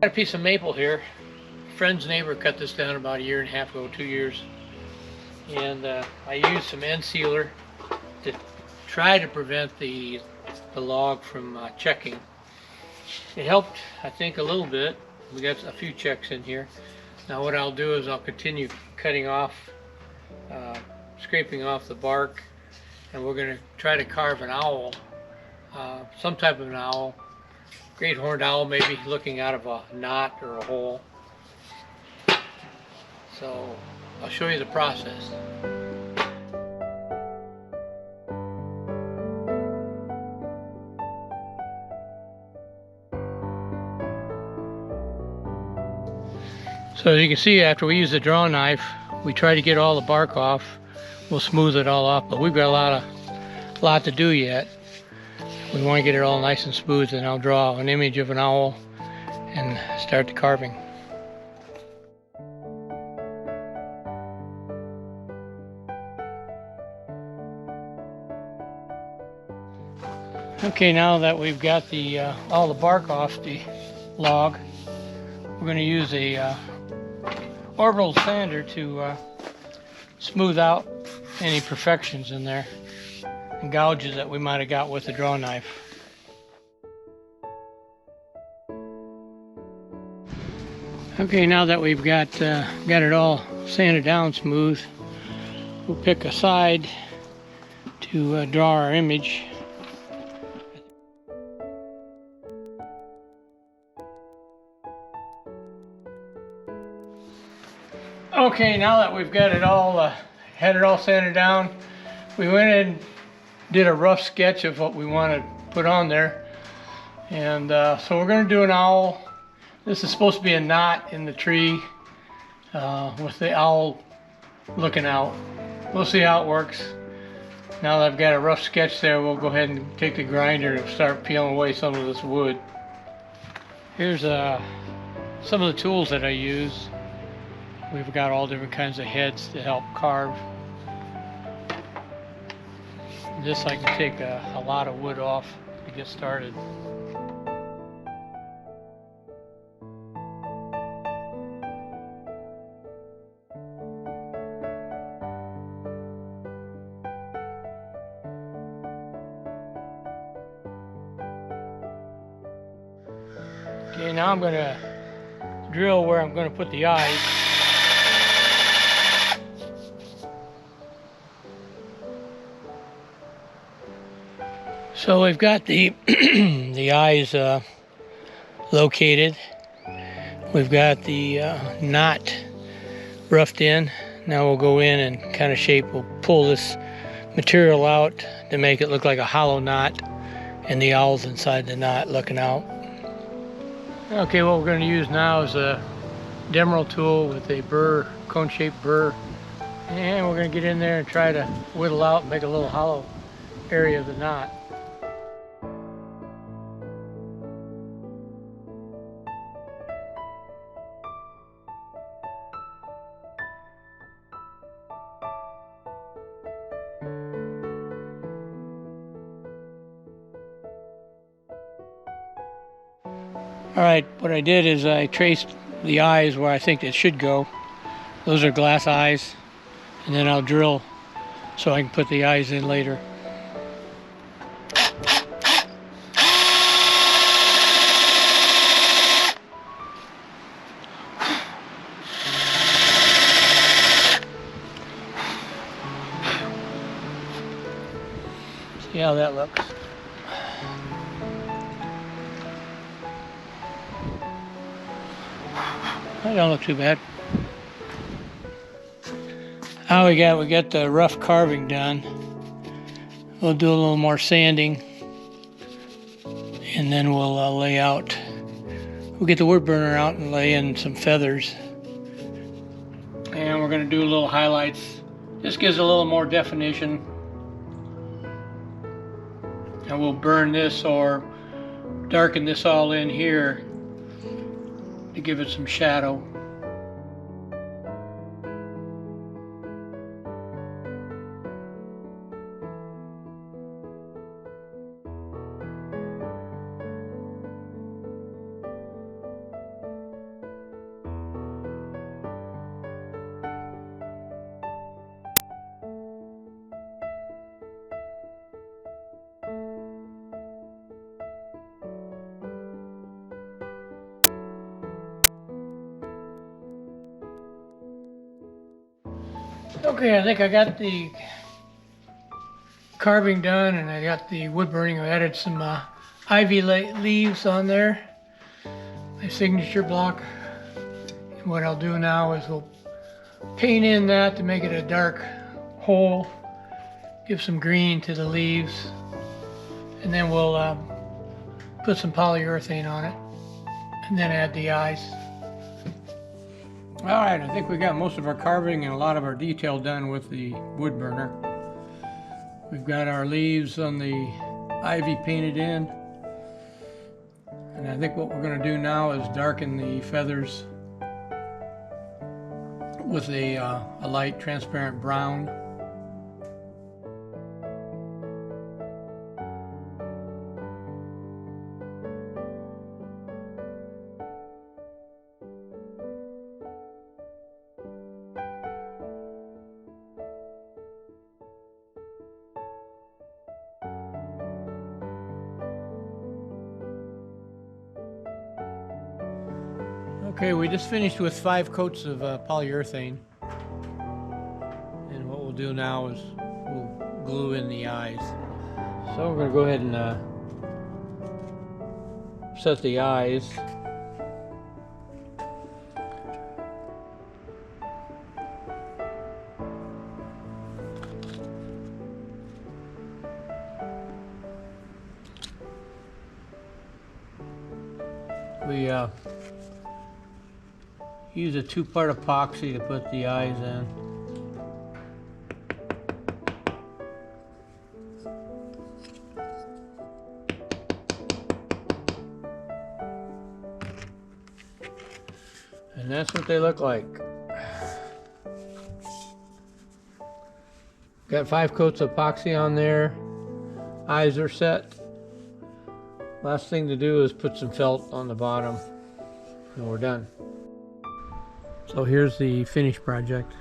Got a piece of maple here. A friend's neighbor cut this down about a year and a half ago, 2 years. And I used some end sealer to try to prevent the log from checking. It helped, I think, a little bit. We got a few checks in here. Now what I'll do is I'll continue cutting off, scraping off the bark, and we're going to try to carve an owl, some type of an owl, great horned owl maybe, looking out of a knot or a hole. So I'll show you the process. So as you can see, after we use the draw knife, we try to get all the bark off. We'll smooth it all off, but we've got a lot to do yet. We want to get it all nice and smooth, and I'll draw an image of an owl and start the carving. Okay, now that we've got all the bark off the log, we're going to use a orbital sander to smooth out any imperfections in there and gouges that we might have got with the draw knife. Okay, now that we've got it all sanded down smooth, we'll pick a side to draw our image. Okay, now that we've got it all, had it all sanded down, we went in and did a rough sketch of what we want to put on there. And so we're going to do an owl. This is supposed to be a knot in the tree with the owl looking out. We'll see how it works. Now that I've got a rough sketch there, we'll go ahead and take the grinder and start peeling away some of this wood. Here's some of the tools that I use. We've got all different kinds of heads to help carve. This I can take a lot of wood off to get started. Okay, now I'm going to drill where I'm going to put the eyes. So we've got the the eyes located. We've got the knot roughed in. Now we'll go in and kind of shape. We'll pull this material out to make it look like a hollow knot, and the owl's inside the knot looking out. Okay, what we're going to use now is a Dremel tool with a burr, cone-shaped burr, and we're going to get in there and try to whittle out and make a little hollow area of the knot. Alright, what I did is I traced the eyes where I think it should go. Those are glass eyes, and then I'll drill so I can put the eyes in later. See how that looks. That don't look too bad. Now we got the rough carving done. We'll do a little more sanding, and then we'll lay out. We'll get the wood burner out and lay in some feathers, and we're going to do a little highlights. This gives a little more definition, and we'll burn this or darken this all in here to give it some shadow. Okay, I think I got the carving done and I got the wood burning. I added some ivy leaves on there, my signature block. And what I'll do now is we'll paint in that to make it a dark whole, give some green to the leaves, and then we'll put some polyurethane on it and then add the eyes. All right, I think we got most of our carving and a lot of our detail done with the wood burner. We've got our leaves on the ivy painted in. And I think what we're going to do now is darken the feathers with a light transparent brown. Okay, we just finished with 5 coats of polyurethane. And what we'll do now is we'll glue in the eyes. So we're going to go ahead and set the eyes. We use a 2-part epoxy to put the eyes in. And that's what they look like. Got 5 coats of epoxy on there. Eyes are set. Last thing to do is put some felt on the bottom and we're done. So here's the finished project.